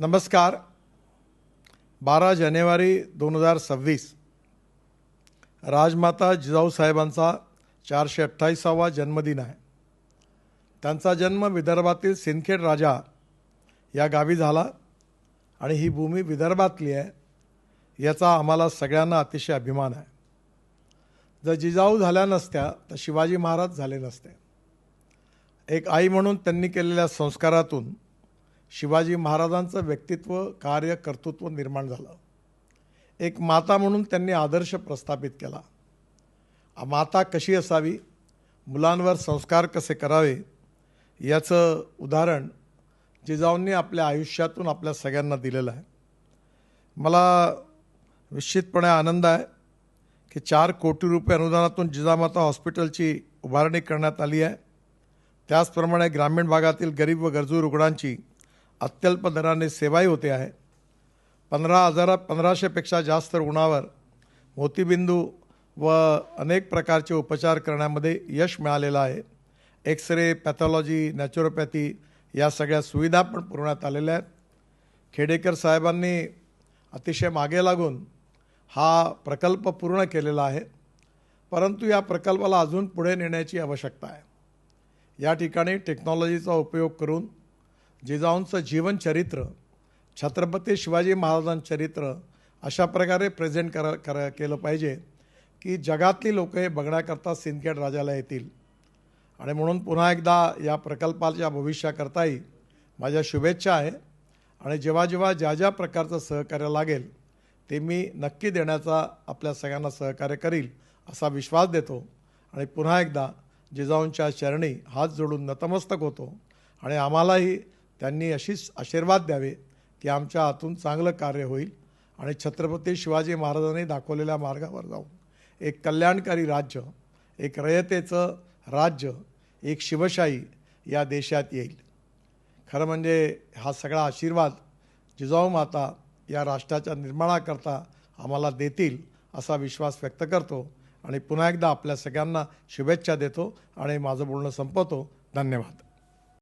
नमस्कार. 12 जानेवारी 2026 राजमाता जिजाऊ साहेबांचा 428वा जन्मदिन आहे. त्यांचा जन्म विदर्भातील सिंदखेड राजा या गावी झाला आणि ही भूमी विदर्भातली आहे याचा आम्हाला सगळ्यांना अतिशय अभिमान आहे. जर जिजाऊ झाल्या नसत्या तर शिवाजी महाराज झाले नसते. एक आई म्हणून त्यांनी केलेल्या संस्कारातून शिवाजी महाराजांचं व्यक्तित्व, कार्य, कर्तृत्व निर्माण झालं. एक माता म्हणून त्यांनी आदर्श प्रस्थापित केला. माता कशी असावी, मुलांवर संस्कार कसे करावे याचं उदाहरण जिजाऊंनी आपल्या आयुष्यातून आपल्या सगळ्यांना दिलेलं आहे. मला निश्चितपणे आनंद आहे की 4 कोटी रुपये अनुदानातून जिजामाता हॉस्पिटलची उभारणी करण्यात आली आहे. त्याचप्रमाणे ग्रामीण भागातील गरीब व गरजू रुग्णांची अत्यल्प दराने सेवाही होते आहे. 15,000-1500पेक्षा जास्त रुग्णावर मोतीबिंदू व अनेक प्रकारचे उपचार करण्यामध्ये यश मिळालेलं आहे. एक्सरे, पॅथॉलॉजी, नॅचरोपॅथी या सगळ्या सुविधा पण पुरवण्यात आलेल्या आहेत. खेडेकर साहेबांनी अतिशय मागे लागून हा प्रकल्प पूर्ण केलेला आहे, परंतु या प्रकल्पाला अजून पुढे नेण्याची आवश्यकता आहे. या ठिकाणी टेक्नॉलॉजीचा उपयोग करून जिजाऊंचं जीवनचरित्र, छत्रपती शिवाजी महाराजांचं चरित्र अशा प्रकारे प्रेझेंट केलं पाहिजे की जगातली लोक हे बघण्याकरता सिंदखेड राजाला येतील. आणि म्हणून पुन्हा एकदा या प्रकल्पाच्या भविष्याकरताही माझ्या शुभेच्छा आहे. आणि जेव्हा जेव्हा ज्या ज्या प्रकारचं सहकार्य लागेल ते मी नक्की देण्याचा आपल्या सगळ्यांना सहकार्य करील असा विश्वास देतो. आणि पुन्हा एकदा जिजाऊंच्या चरणी हात जोडून नतमस्तक होतो आणि आम्हालाही त्यांनी अशीच आशीर्वाद द्यावे की आमच्या हातून चांगलं कार्य होईल आणि छत्रपती शिवाजी महाराजांनी दाखवलेल्या मार्गावर जाऊन एक कल्याणकारी राज्य, एक रयतेचं राज्य, एक शिवशाही या देशात येईल. खरं म्हणजे हा सगळा आशीर्वाद जिजाऊ माता या राष्ट्राच्या निर्माणाकरता आम्हाला देतील असा विश्वास व्यक्त करतो आणि पुन्हा एकदा आपल्या सगळ्यांना शुभेच्छा देतो आणि माझं बोलणं संपवतो. धन्यवाद.